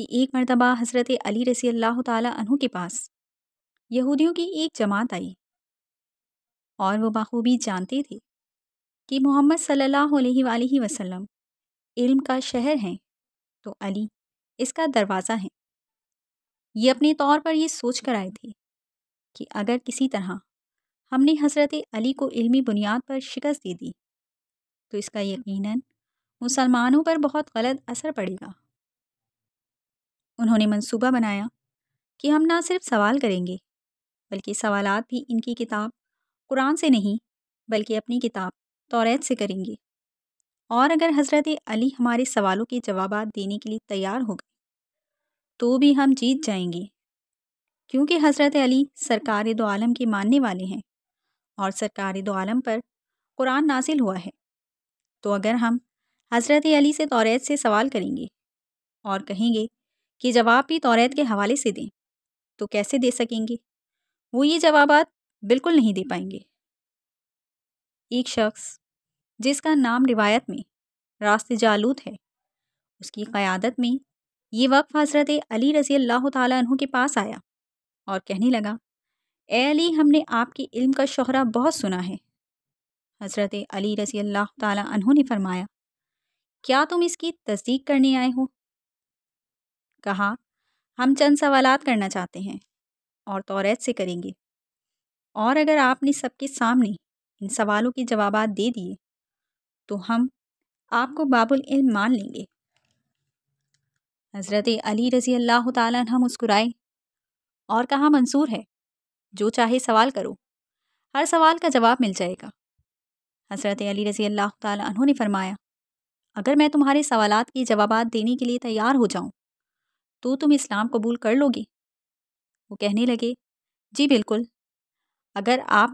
کہ ایک مرتبہ حضرت علی رضی اللہ تعالیٰ عنہ کے پاس یہودیوں کی ایک جماعت آئی اور وہ بخوبی جانتے تھے کہ محمد صلی اللہ علیہ وآلہ وسلم علم کا شہر ہیں تو علی اس کا دروازہ ہے۔ یہ اپنے طور پر یہ سوچ کر آئے تھے کہ اگر کسی طرح ہم نے حضرت علی کو علمی بنیاد پر شکست دے دی تو اس کا یقیناً مسلمانوں پر بہت غلط اثر پڑے گا۔ انہوں نے منصوبہ بنایا کہ ہم نہ صرف سوال کریں گے بلکہ سوالات بھی ان کی کتاب قرآن سے نہیں بلکہ اپنی کتاب توریت سے کریں گے، اور اگر حضرت علی ہمارے سوالوں کے جوابات دینے کے لیے تیار ہو گئے تو بھی ہم جیت جائیں گے، کیونکہ حضرت علی سرکار دو عالم کے ماننے والے ہیں اور سرکار دو عالم پر قرآن نازل ہوا ہے۔ تو اگر ہم حضرت علی سے توریت سے سوال کریں گے اور کہیں گے کہ جواب بھی توریت کے حوالے سے دیں تو کیسے دے سکیں گے؟ وہ یہ جوابات بالکل نہیں دے پائیں گے۔ ایک شخص جس کا نام روایت میں راست جالوت ہے، اس کی قیادت میں یہ وقف حضرت علی رضی اللہ تعالیٰ عنہ کے پاس آیا اور کہنے لگا، اے علی، ہم نے آپ کی علم کا شہرہ بہت سنا ہے۔ حضرت علی رضی اللہ تعالیٰ عنہ نے فرمایا، کیا تم اس کی تصدیق کرنے آئے ہو؟ کہا، ہم چند سوالات کرنا چاہتے ہیں اور توریت سے کریں گے، اور اگر آپ نے سب کے سامنے ان سوالوں کے جوابات دے دیے تو ہم آپ کو باب العلم مان لیں گے۔ حضرت علی رضی اللہ تعالیٰ عنہ مسکرائے اور کہا، منظور ہے، جو چاہے سوال کرو، ہر سوال کا جواب مل جائے گا۔ حضرت علی رضی اللہ تعالیٰ عنہ نے فرمایا، اگر میں تمہارے سوالات کے جوابات دینے کے لیے تیار ہو جاؤں تو تم اسلام قبول کر لو گے؟ وہ کہنے لگے، جی بالکل، اگر آپ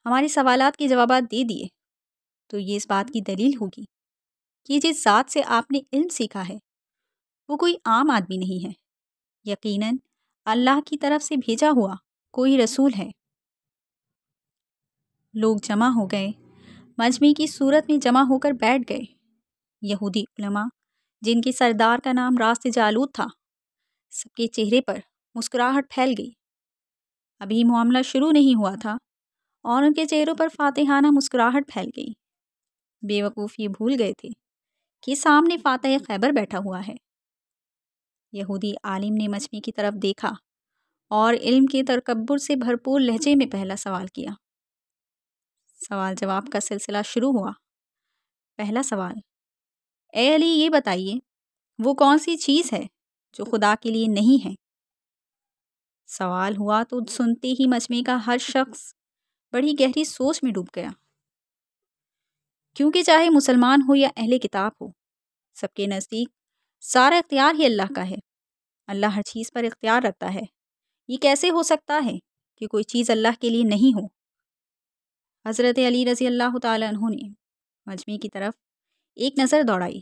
ہمارے سوالات کے جوابات دے دیے تو یہ اس بات کی دلیل ہوگی کہ جس ذات سے آپ نے علم سیکھا ہے وہ کوئی عام آدمی نہیں ہے، یقیناً اللہ کی طرف سے بھیجا ہوا کوئی رسول ہے۔ لوگ جمع ہو گئے، مجمع کی صورت میں جمع ہو کر بیٹھ گئے۔ یہودی علماء جن کے سردار کا نام راست جالوت تھا، سب کے چہرے پر مسکراہٹ پھیل گئی۔ ابھی معاملہ شروع نہیں ہوا تھا اور ان کے چہروں پر فاتحانہ مسکراہٹ پھیل گئی۔ بے وقوف یہ بھول گئے تھے کہ سامنے فاتح خیبر بیٹھا ہوا ہے۔ یہودی عالم نے مجمع کی طرف دیکھا اور علم کے تکبر سے بھرپور لہجے میں پہلا سوال کیا۔ سوال جواب کا سلسلہ شروع ہوا۔ پہلا سوال، اے علی، یہ بتائیے وہ کون سی چیز ہے جو خدا کے لیے نہیں ہے؟ سوال ہوا تو سنتے ہی مجمع کا ہر شخص بڑی گہری سوچ میں ڈوب گیا، کیونکہ چاہے مسلمان ہو یا اہل کتاب ہو، سب کے نزدیک سارا اختیار ہی اللہ کا ہے۔ اللہ ہر چیز پر اختیار رکھتا ہے، یہ کیسے ہو سکتا ہے کہ کوئی چیز اللہ کے لیے نہیں ہو؟ حضرت علی رضی اللہ تعالیٰ عنہ نے مجمع کی طرف ایک نظر دوڑائی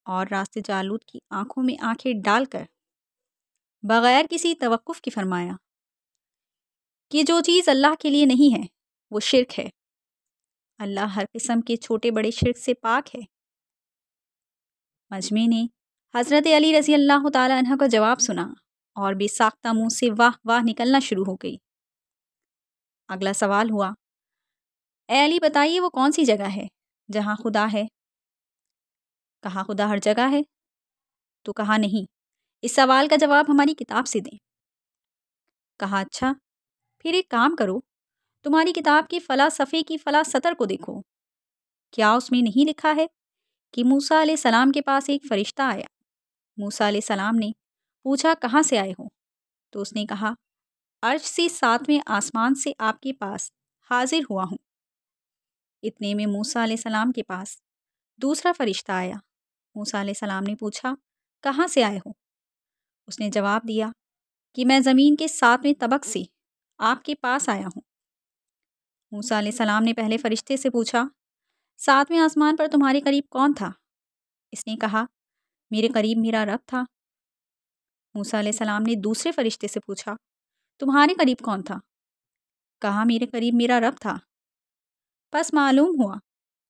اور راست جالوت کی آنکھوں میں آنکھیں ڈال کر بغیر کسی توقف کے فرمایا کہ جو چیز اللہ کے لیے نہیں ہے وہ شرک ہے۔ اللہ ہر قسم کے چھوٹے بڑے شرک سے پاک ہے۔ مجمع نے حضرت علی رضی اللہ تعالیٰ عنہ کا جواب سنا اور بے ساختہ منہ سے واہ واہ نکلنا شروع ہو گئی۔ اگلا سوال ہوا، اے علی، بتائیے وہ کون سی جگہ ہے جہاں خدا ہے؟ کہا، خدا ہر جگہ ہے۔ تو کہا، نہیں، اس سوال کا جواب ہماری کتاب سے دیں۔ کہا، اچھا، پھر ایک کام کرو، تمہاری کتاب کی فلاں صفحے کی فلاں سطر کو دیکھو، کیا اس میں نہیں لکھا ہے کہ موسیٰ علیہ السلام کے پاس ایک فرشتہ آیا؟ موسیٰ علیہ السلام نے پوچھا، کہاں سے آئے ہو؟ تو اس نے کہا، عرش سے 7ویں آسمان سے آپ کے پاس حاضر ہوا ہوں۔ اتنے میں موسیٰ علیہ السلام کے پاس دوسرا فرشتہ آیا۔ موسیٰ علیہ السلام نے پوچھا، کہاں سے آئے ہو؟ اس نے جواب دیا کہ میں زمین کے 7ویں طبق سے آپ کے پاس آیا ہوں۔ موسیٰ علیہ السلام نے پہلے فرشتے سے پوچھا، 7ویں آسمان پر تمہارے قریب کون تھا؟ اس نے کہا، میرے قریب میرا رب تھا۔ موسیٰ علیہ السلام نے دوسرے فرشتے سے پوچھا، تمہارے قریب کون تھا؟ کہا، میرے قریب میرا رب تھا۔ پس معلوم ہوا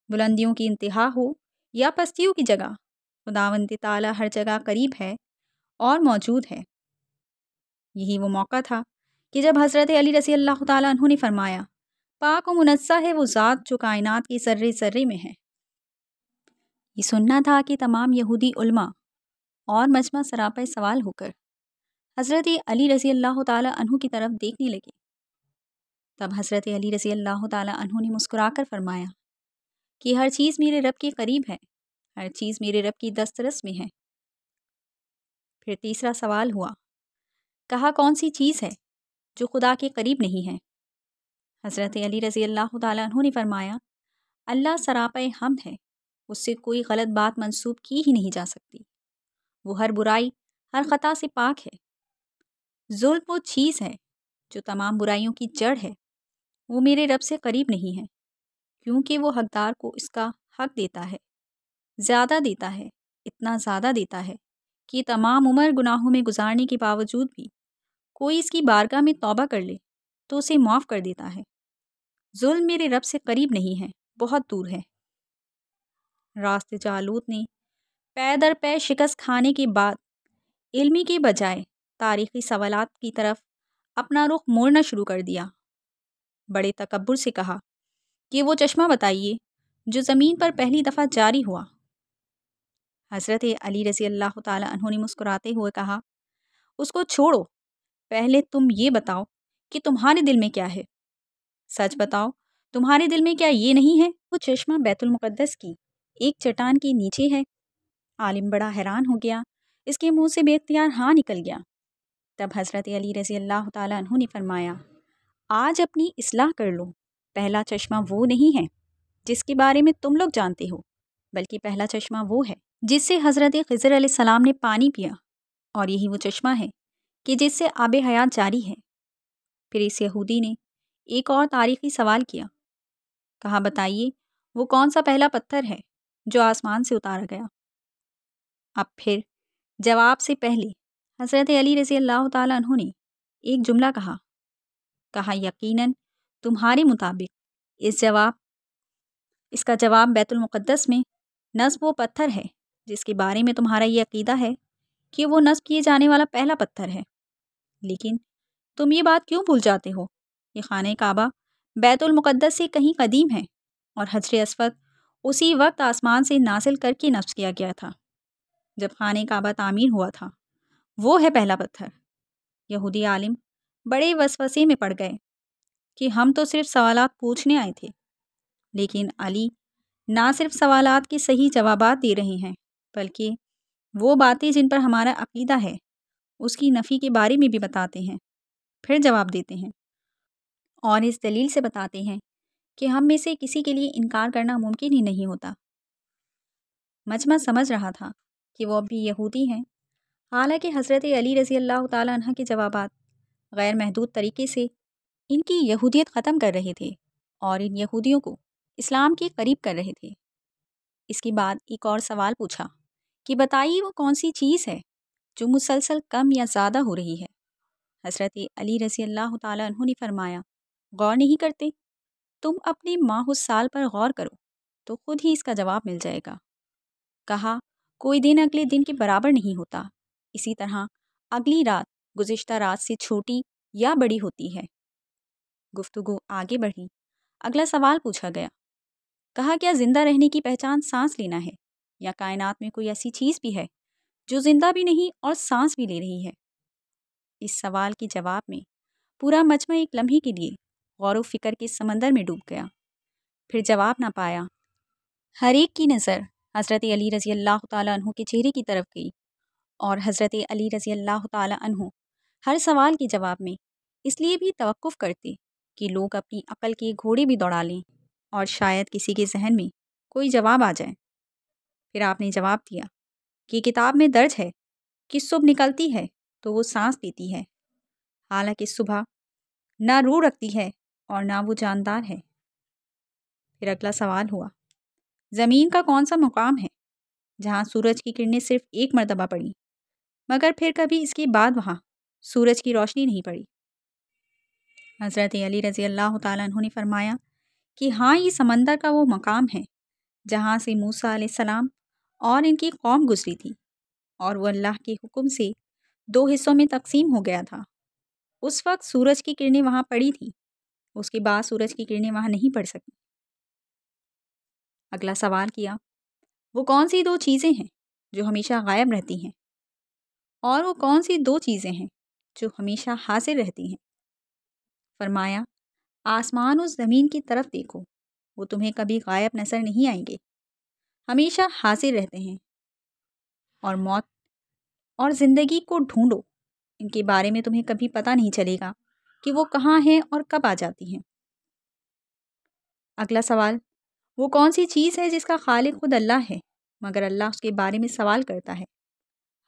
بلندیوں کی انتہا ہو یا پستیوں کی جگہ، خداوند تعالیٰ ہر جگہ قریب ہے اور موجود ہے۔ یہی وہ موقع تھا کہ جب حضرت علی رضی اللہ تعالیٰ عنہ نے فرمایا، پاک و منزہ ہے وہ ذات جو کائنات کی ذرے ذرے میں ہے۔ یہ سننا تھا کہ تمام یہودی علماء اور مجمع سراپے سوال ہو کر حضرت علی رضی اللہ تعالیٰ عنہ کی طرف دیکھنے لگے۔ تب حضرت علی رضی اللہ تعالیٰ عنہ نے مسکرا کر فرمایا کہ ہر چیز میرے رب کے قریب ہے، ہر چیز میرے رب کی دسترس میں ہے۔ پھر تیسرا سوال ہوا، کہا کون سی چیز ہے جو خدا کے قریب نہیں ہے؟ حضرت علی رضی اللہ تعالیٰ عنہ نے فرمایا، اللہ سراپے حمد ہے، اس سے کوئی غلط بات منسوب کی ہی نہیں جا سکتی، وہ ہر برائی ہر خطا سے پاک ہے۔ ظلم وہ چیز ہے جو تمام برائیوں کی جڑ ہے، وہ میرے رب سے قریب نہیں ہے، کیونکہ وہ حقدار کو اس کا حق دیتا ہے، زیادہ دیتا ہے، اتنا زیادہ دیتا ہے کہ تمام عمر گناہوں میں گزارنے کے باوجود بھی کوئی اس کی بارگاہ میں توبہ کر لے تو اسے معاف کر دیتا ہے۔ ظلم میرے رب سے قریب نہیں ہے، بہت دور ہے۔ راست جالوت نے پے در پے شکست کھانے کے بعد علمی کے بجائے تاریخی سوالات کی طرف اپنا رخ موڑنا شروع کر دیا۔ بڑے تکبر سے کہا کہ وہ چشمہ بتائیے جو زمین پر پہلی دفعہ جاری ہوا۔ حضرت علی رضی اللہ تعالیٰ عنہ نے مسکراتے ہوئے کہا، اس کو چھوڑو، پہلے تم یہ بتاؤ کہ تمہارے دل میں کیا ہے؟ سچ بتاؤ، تمہارے دل میں کیا یہ نہیں ہے وہ چشمہ بیت المقدس کی ایک چٹان کے نیچے ہے؟ عالم بڑا حیران ہو گیا، اس کے منہ سے بے اختیار ہاں نکل گیا۔ تب حضرت علی رضی اللہ تعالیٰ عنہ نے فرمایا، آج اپنی اصلاح کر لو، پہلا چشمہ وہ نہیں ہے جس کے بارے میں تم لوگ جانتے ہو، بلکہ پہلا چشمہ وہ ہے جس سے حضرت خضر علیہ السلام نے پانی پیا، اور یہی وہ چشمہ ہے کہ جس سے آب حیات جاری ہے۔ پھر اس یہودی نے ایک اور تاریخی سوال کیا، کہا بتائیے وہ کون سا پہلا پتھر ہے جو آسمان سے اتارا گیا؟ اب پھر جواب سے پہلے حضرت علی رضی اللہ تعالیٰ عنہ نے ایک جملہ کہا یقیناً تمہارے مطابق اس کا جواب بیت المقدس میں نصب وہ پتھر ہے جس کے بارے میں تمہارا یہ عقیدہ ہے کہ وہ نصب کیے جانے والا پہلا پتھر ہے۔ لیکن تم یہ بات کیوں بھول جاتے ہو؟ یہ خانہ کعبہ بیت المقدس سے کہیں قدیم ہے، اور حجر اسود اسی وقت آسمان سے نازل کر کے نصب کیا گیا تھا جب خانہ کعبہ تعمیر ہوا تھا، وہ ہے پہلا پتھر۔ یہودی عالم بڑے وسوسے میں پڑ گئے کہ ہم تو صرف سوالات پوچھنے آئے تھے، لیکن علی نہ صرف سوالات کے صحیح جوابات دے رہے ہیں بلکہ وہ باتیں جن پر ہمارا عقیدہ ہے اس کی نفی کے بارے میں بھی بتاتے ہیں، پھر جواب دیتے ہیں، اور اس دلیل سے بتاتے ہیں کہ ہم میں سے کسی کے لیے انکار کرنا ممکن ہی نہیں ہوتا۔ مجمع سمجھ رہا تھا کہ وہ اب بھی یہودی ہیں، حالانکہ حضرت علی رضی اللہ تعالیٰ عنہ کے جوابات غیر محدود طریقے سے ان کی یہودیت ختم کر رہے تھے اور ان یہودیوں کو اسلام کے قریب کر رہے تھے۔ اس کے بعد ایک اور سوال پوچھا کہ بتائیے وہ کون سی چیز ہے جو مسلسل کم یا زیادہ ہو رہی ہے؟ حضرت علی رضی اللہ تعالیٰ عنہ نے فرمایا، غور نہیں کرتے؟ تم اپنے ماہ السال پر غور کرو تو خود ہی اس کا جواب مل جائے گا۔ کہا، کوئی دن اگلے دن کے برابر نہیں ہوتا، اسی طرح اگلی رات گزشتہ رات سے چھوٹی یا بڑی ہوتی ہے۔ گفتگو آگے بڑھی، اگلا سوال پوچھا گیا، کہا کیا زندہ رہنے کی پہچان سانس لینا ہے، یا کائنات میں کوئی ایسی چیز بھی ہے جو زندہ بھی نہیں اور سانس بھی لے رہی ہے؟ اس سوال کے جواب میں پورا مجمع ایک لمحے کے لیے غور و فکر کے سمندر میں ڈوب گیا، پھر جواب نہ پایا۔ ہر ایک کی نظر حضرت علی رضی اللہ تعالیٰ عنہ کے چہرے کی طرف گئی، اور حضرت علی رضی اللہ تعالیٰ عنہ ہر سوال کے جواب میں اس لیے بھی توقف کرتے کہ لوگ اپنی عقل کے گھوڑے بھی دوڑا لیں اور شاید کسی کے ذہن میں کوئی جواب آ جائے۔ پھر آپ نے جواب دیا کہ کتاب میں درج ہے کہ صبح نکلتی ہے تو وہ سانس دیتی ہے، حالانکہ صبح نہ روح رکھتی ہے اور نہ وہ جاندار ہے۔ پھر اگلا سوال ہوا، زمین کا کون سا مقام ہے جہاں سورج کی کرنیں صرف ایک مرتبہ پڑیں مگر پھر کبھی اس کے بعد وہاں سورج کی روشنی نہیں پڑی؟ حضرت علی رضی اللہ تعالیٰ عنہ نے فرمایا کہ ہاں، یہ سمندر کا وہ مقام ہے جہاں سے موسیٰ علیہ السلام اور ان کی قوم گزری تھی، اور وہ اللہ کے حکم سے 2 حصوں میں تقسیم ہو گیا تھا۔ اس وقت سورج کی کرنیں وہاں پڑی تھیں، اس کے بعد سورج کی کرنیں وہاں نہیں پڑ سکیں۔ اگلا سوال کیا، وہ کون سی 2 چیزیں ہیں جو ہمیشہ غائب رہتی ہیں، اور وہ کون سی 2 چیزیں ہیں جو ہمیشہ حاضر رہتی ہیں؟ فرمایا، آسمان اور زمین کی طرف دیکھو، وہ تمہیں کبھی غائب نظر نہیں آئیں گے، ہمیشہ حاضر رہتے ہیں۔ اور موت اور زندگی کو ڈھونڈو، ان کے بارے میں تمہیں کبھی پتہ نہیں چلے گا کہ وہ کہاں ہیں اور کب آ جاتی ہیں۔ اگلا سوال، وہ کون سی چیز ہے جس کا خالق خود اللہ ہے مگر اللہ اس کے بارے میں سوال کرتا ہے؟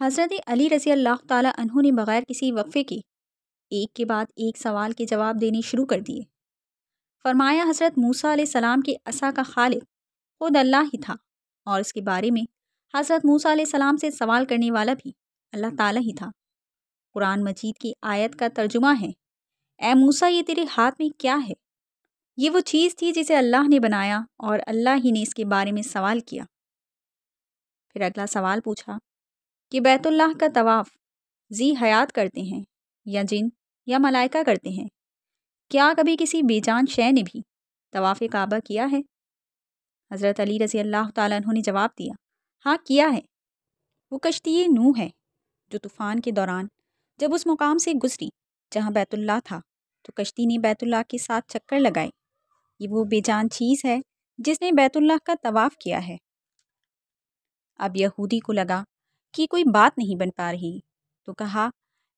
حضرت علی رضی اللہ تعالیٰ عنہ نے بغیر کسی وقفے کے ایک کے بعد ایک سوال کے جواب دینے شروع کر دیے۔ فرمایا، حضرت موسیٰ علیہ السلام کے عصا کا خالق خود اللہ ہی تھا، اور اس کے بارے میں حضرت موسیٰ علیہ السلام سے سوال کرنے والا بھی اللہ تعالیٰ ہی تھا۔ قرآن مجید کی آیت کا ترجمہ ہے، اے موسیٰ، یہ تیرے ہاتھ میں کیا ہے؟ یہ وہ چیز تھی جسے اللہ نے بنایا اور اللہ ہی نے اس کے بارے میں سوال کیا۔ پھر اگلا سوال پوچھا کہ بیت اللہ کا طواف ذی حیات کرتے ہیں یا جن یا ملائکہ کرتے ہیں؟ کیا کبھی کسی بے جان شے نے بھی طواف کعبہ کیا ہے؟ حضرت علی رضی اللہ تعالیٰ عنہ نے جواب دیا، ہاں کیا ہے۔ وہ کشتی نوح ہے جو طوفان کے دوران جب اس مقام سے گزری جہاں بیت اللہ تھا تو کشتی نے بیت اللہ کے ساتھ چکر لگائے۔ یہ وہ بے جان چیز ہے جس نے بیت اللہ کا طواف کیا ہے۔ اب یہودی کو لگا کہ کوئی بات نہیں بن پا رہی تو کہا،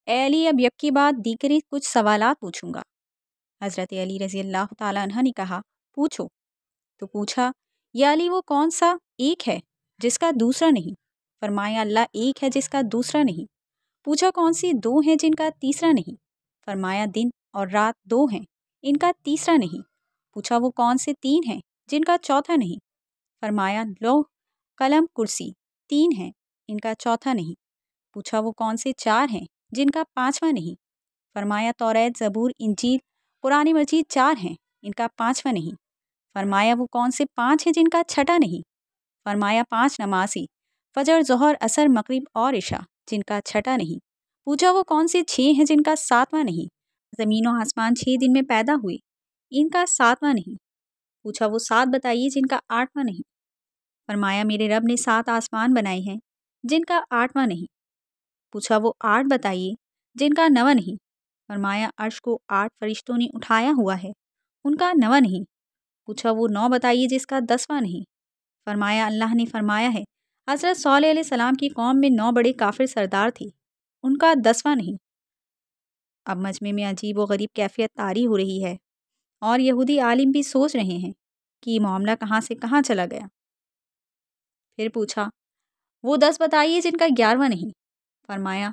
اے علی، اب یکی بعد دیگرے کچھ سوالات پوچھوں گا۔ حضرت علی رضی اللہ تعالیٰ عنہ نے کہا، پوچھو۔ تو پوچھا، یا علی، وہ کون سا ایک ہے جس کا دوسرا نہیں؟ فرمایا، اللہ ایک ہے جس کا دوسرا نہیں۔ پوچھا، کون سی 2 ہیں جن کا تیسرا نہیں؟ فرمایا، دن اور رات 2 ہیں، ان کا تیسرا نہیں۔ پوچھا، وہ کون سے 3 ہیں جن کا چوتھا نہیں؟ فرمایا، لوح، قلم، کرسی 3 ہیں، ان کا چوتھا نہیں۔ پوچھا، وہ کون سے 4 ہیں جن کا 5واں نہیں؟ فرمایا، توریت، زبور، انجیل، قرآن مجید 4 ہیں، ان کا 5واں نہیں۔ فرمایا، وہ کون سے 5 ہیں جن کا 6واں نہیں؟ فرمایا، 5 نمازی، فجر، ظہر، عصر، مغرب اور عشاء، جن کا 6واں نہیں۔ پوچھا، وہ کون سے 6 ہیں جن کا 7واں نہیں؟ زمین و آسمان 6 دن میں پیدا ہوئے، ان کا 7واں نہیں۔ پوچھا، وہ 7 بتائیے جن کا 8واں نہیں؟ فرمایا، میرے رب نے 7 آسمان بنائے ہیں جن کا 8واں نہیں۔ پوچھا، وہ 8 بتائیے جن کا 9واں نہیں؟ فرمایا، عرش کو 8 فرشتوں نے اٹھایا ہوا ہے، ان کا 9واں نہیں۔ پوچھا، وہ 9 بتائیے جس کا 10واں نہیں؟ فرمایا، اللہ نے فرمایا ہے، حضرت صالح علیہ السلام کی قوم میں 9 بڑے کافر سردار تھے، ان کا 10واں نہیں۔ اب مجمع میں عجیب و غریب کیفیت طاری ہو رہی ہے، اور یہودی عالم بھی سوچ رہے ہیں کہ یہ معاملہ کہاں سے کہاں چلا گیا۔ پھر پوچھا، وہ 10 بتائیے جن کا 11واں نہیں؟ فرمایا،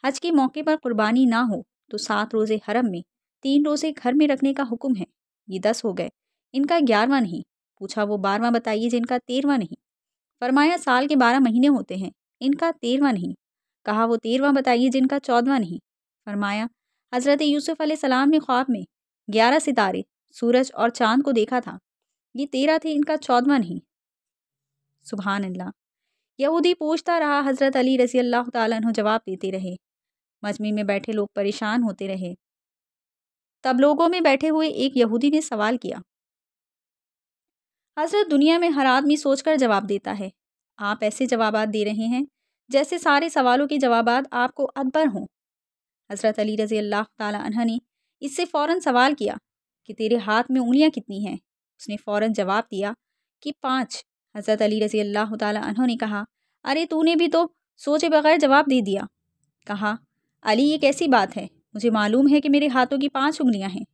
حج کے موقع پر قربانی نہ ہو تو 7 روزے حرم میں، 3 روزے گھر میں رکھنے کا حکم ہے، یہ 10 ہو گئے، ان کا 11واں نہیں۔ پوچھا، وہ 12واں بتائیے جن کا 13واں نہیں؟ فرمایا، سال کے 12 مہینے ہوتے ہیں، ان کا 13واں نہیں۔ کہا، وہ 13واں بتائیے جن کا 14واں نہیں؟ فرمایا، حضرت یوسف علیہ السلام نے خواب میں 11 ستارے، سورج اور چاند کو دیکھا تھا، یہ 13 تھے، ان کا 14واں نہیں۔ سبحان اللہ۔ یہودی پوچھتا رہا، حضرت علی رضی اللہ تعالیٰ عنہ جواب دیتے رہے، مجمع میں بیٹھے لوگ پریشان ہوتے رہے۔ تب لوگوں میں بیٹھے ہوئے ایک یہودی نے سوال کیا، حضرت، دنیا میں ہر آدمی سوچ کر جواب دیتا ہے، آپ ایسے جوابات دے رہے ہیں جیسے سارے سوالوں کے جوابات آپ کو ادبر ہوں۔ حضرت علی رضی اللہ تعالیٰ عنہ نے اس سے فوراً سوال کیا کہ تیرے ہاتھ میں انگلیاں کتنی ہیں؟ اس نے فوراً جواب دیا کہ 5۔ حضرت علی رضی اللہ تعالیٰ عنہ نے کہا، ارے تو نے بھی تو سوچے بغیر جواب دے دیا۔ کہا، علی، یہ کیسی بات ہے؟ مجھے معلوم ہے کہ میرے ہاتھوں کی 5 انگلیاں ہیں۔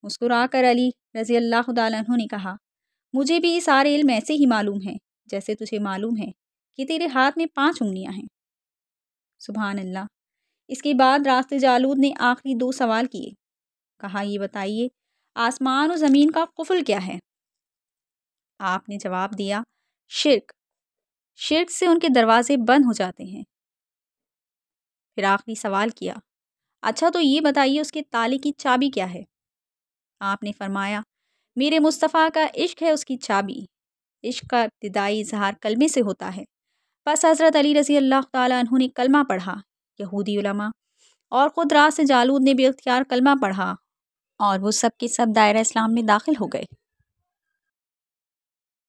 مسکرا کر علی رضی اللہ تعالیٰ عنہ نے کہا، مجھے بھی یہ سارے علم ایسے ہی معلوم ہیں جیسے تجھے معلوم ہے کہ تیرے ہاتھ میں 5 انگلیاں ہیں۔ سبحان اللہ۔ اس کے بعد راست جالود نے آخری 2 سوال کیے۔ کہا، یہ بتائیے، آسمان و زمین کا قفل کیا ہے؟ آپ نے جواب دیا، شرک۔ شرک سے ان کے دروازے بند ہو جاتے ہیں۔ پھر آخری سوال کیا، اچھا تو یہ بتائیے اس کے تالے کی چابی کیا ہے؟ آپ نے فرمایا، میرے مصطفیٰ کا عشق ہے اس کی چابی۔ عشق کا ابتدائی اظہار کلمے سے ہوتا ہے۔ بس حضرت علی رضی اللہ تعالیٰ عنہ نے کلمہ پڑھا، یہودی علماء اور خود راس جالود نے بھی اختیار کلمہ پڑھا اور وہ سب کے سب دائرہ اسلام میں داخل ہو گئے۔